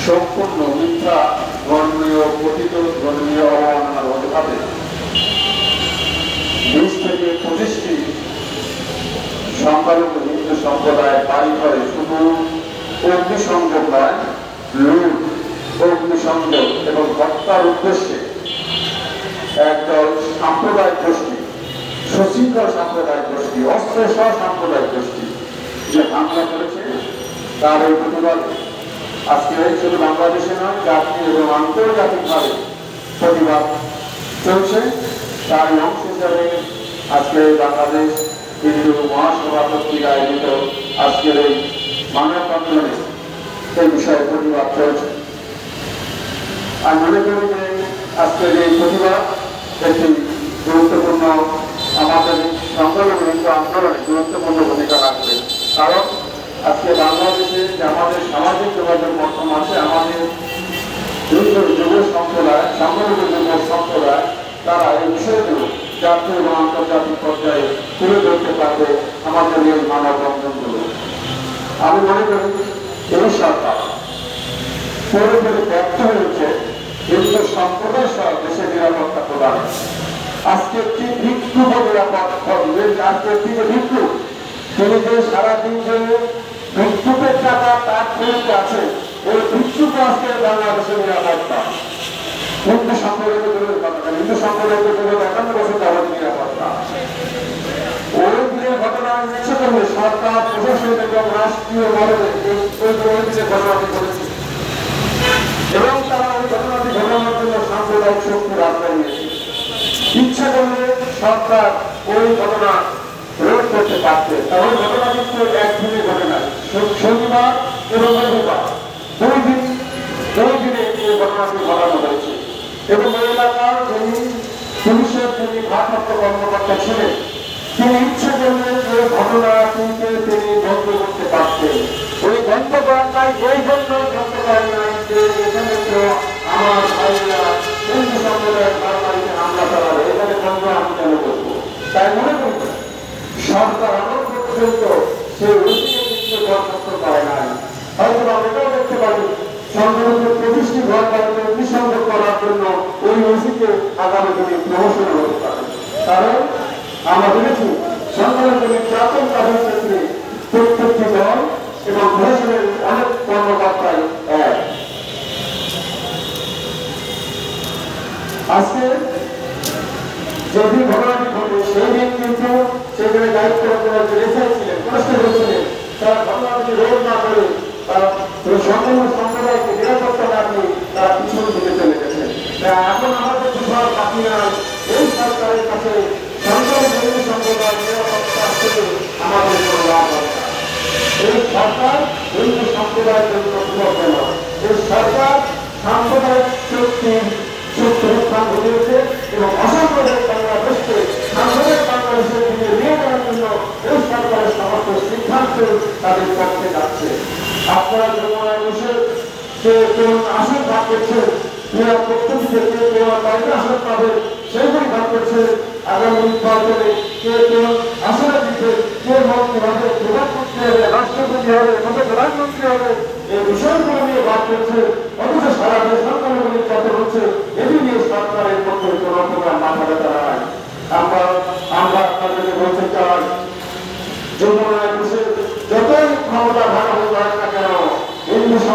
সম্পূর্ণ মিথ্যা ধর্মীয় পতিত ধর্মীয় অবমাননার অজুহাতে 20 থেকে 25টি সংখ্যালঘু হিন্দু সম্প্রদায় বাড়ি ঘরে শুধু অগ্নিসংযোগ নয়, লুট, অগ্নিসংযোগ এবং হত্যার উদ্দেশ্যে একদল সাম্প্রদায়িক গোষ্ঠী, সুশৃঙ্খল সাম্প্রদায়িক গোষ্ঠী, অস্ত্রসহ সাম্প্রদায়িক গোষ্ঠী যে হামলা করেছে তার এই প্রতিবাদে আজকে শুধু বাংলাদেশে নয়, জাতীয় এবং আন্তর্জাতিকভাবে প্রতিবাদ চলছে। তার অংশ হিসাবে আজকে বাংলাদেশ হিন্দু মহাসভা কর্তৃক আয়োজিত আজকের এই মানব আন্দোলনে এই বিষয়ে প্রতিবাদ চলছে। আমি মনে করি যে আজকের এই প্রতিবাদ একটি গুরুত্বপূর্ণ আমাদের সংগ্রামে হিন্দু আন্দোলনে গুরুত্বপূর্ণ ভূমিকা রাখবে। কারণ আজকে বাংলাদেশে যে আমাদের সামাজিক যোগাযোগ মাধ্যম আছে, আমাদের হিন্দু যুব সম্প্রদায়, সংখ্যালঘু যুব সম্প্রদায়, তারা এই বিষয়গুলো জাতীয় এবং আন্তর্জাতিক পর্যায়ে তুলে ধরতে পারবে আমাদের এই মানববন্ধনগুলো। আমি মনে করি এই সরকার পুরোপুরি ব্যর্থ হয়েছে হিন্দু সম্প্রদায় সহ দেশের নিরাপত্তা প্রদান। আজকে কি ভিক্ষুক নিরাপত্তা দিবেন? আজকে কি ভিক্ষুক, তিনি যে সারাদিন যে ভিক্ষুকের টাকা তার ফেরত আছে, ওই ভিক্ষুক আজকে বাংলাদেশের নিরাপত্তা। হিন্দু সম্প্রদায়ের দূরের কথা, হিন্দু সম্প্রদায়ের 51 বছর যাবত নিরাপত্তা। ওই দিনের ঘটনা ইচ্ছে করলে সরকার, প্রশাসন এবং রাষ্ট্রীয় মহলে ওই দিনের ঘটনাটি করেছে এবং তারা ওই ঘটনাটি ঘটানোর জন্য সাম্প্রদায়িক শক্তি রাস্তায় নিয়েছে। ইচ্ছা করলে সরকার ওই ঘটনা রোধ করতে পারছে। তাহলে ঘটনা কিন্তু একদিনে ঘটে না, শনিবার এবং রবিবার দুই দিনে এই ঘটনাটি ঘটানো হয়েছে। এবং ওই এলাকার যিনি পুলিশের যিনি ভারপ্রাপ্ত কর্মকর্তা ছিলেন, তিনি ইচ্ছে করলে এই ঘটনাটিকে তিনি বন্ধ করতে পারতেন। ওই বন্ধ করার নাই, এই জন্য বন্ধ করার নাই যে এখানে তো আমার ভাইরা হিন্দু সম্প্রদায়ের বাড়িতে হামলা চালাবে, এখানে বন্ধ আমি কেন করবো? তাই মনে করি সরকার আমার পর্যন্ত সে ঐতিকে কিন্তু বরখাস্ত করে নাই। হয়তো আমরা এটাও দেখতে পারি সংখ্যালঘু 25টি ঘর বাড়িতে অগ্নিসংযোগ করার জন্য ওই ঐতিকে আগামী দিনে প্রমোশন হতে পারে। কারণ আমরা দেখেছি সংখ্যালঘু নির্যাতন তাদের ক্ষেত্রে প্রত্যেকটি দল এবং প্রশাসনের অনেক কর্মকর্তাই এক। আজকে যেদিন ঘটনাটি ঘটে সেই দিন কিন্তু সেখানে দায়িত্ব ছিলেন, কনস্টেবল ছিলেন, তারা ঘটনাটি রোধ না করে সম্পূর্ণ সম্প্রদায়কে নিরাপত্তা না দিয়ে তারা পিছন দিকে চলে গেছেন। এখন আমাদের বিষয় বাকি নাই, এই সরকারের কাছে সংখ্যালঘু সম্প্রদায় নিরাপত্তা থেকে আমাদের কোনো লাভ হবে না। এই সরকার হিন্দু সম্প্রদায়ের জন্য উপলব্ধ নয়। এই সরকার সাম্প্রদায়িক শক্তির সুরক্ষা ঘটিয়েছে এবং অসাম্প্রদায়িক বাংলাদেশকে সাম্প্রদায়িক বাংলাদেশের দিকে নিয়ে যাওয়ার জন্য এই সরকারের সমস্ত সিদ্ধান্ত তাদের পক্ষে যাচ্ছে। আপনারা যমুনায় বসে সে কোন আসন ভাগ করছে, প্রত্যেকটি ক্ষেত্রে কেউ বাইরে আসন পাবে সেইগুলি ভাগ করছে। আগামী নির্বাচনে কে কোন আসনে দিতে, কে মন্ত্রী হবে, প্রধানমন্ত্রী হবে, রাষ্ট্রপতি হবে, প্রধানমন্ত্রী হবে, এই বিষয়গুলো নিয়ে ভাগ করছে। অথচ সারা দেশ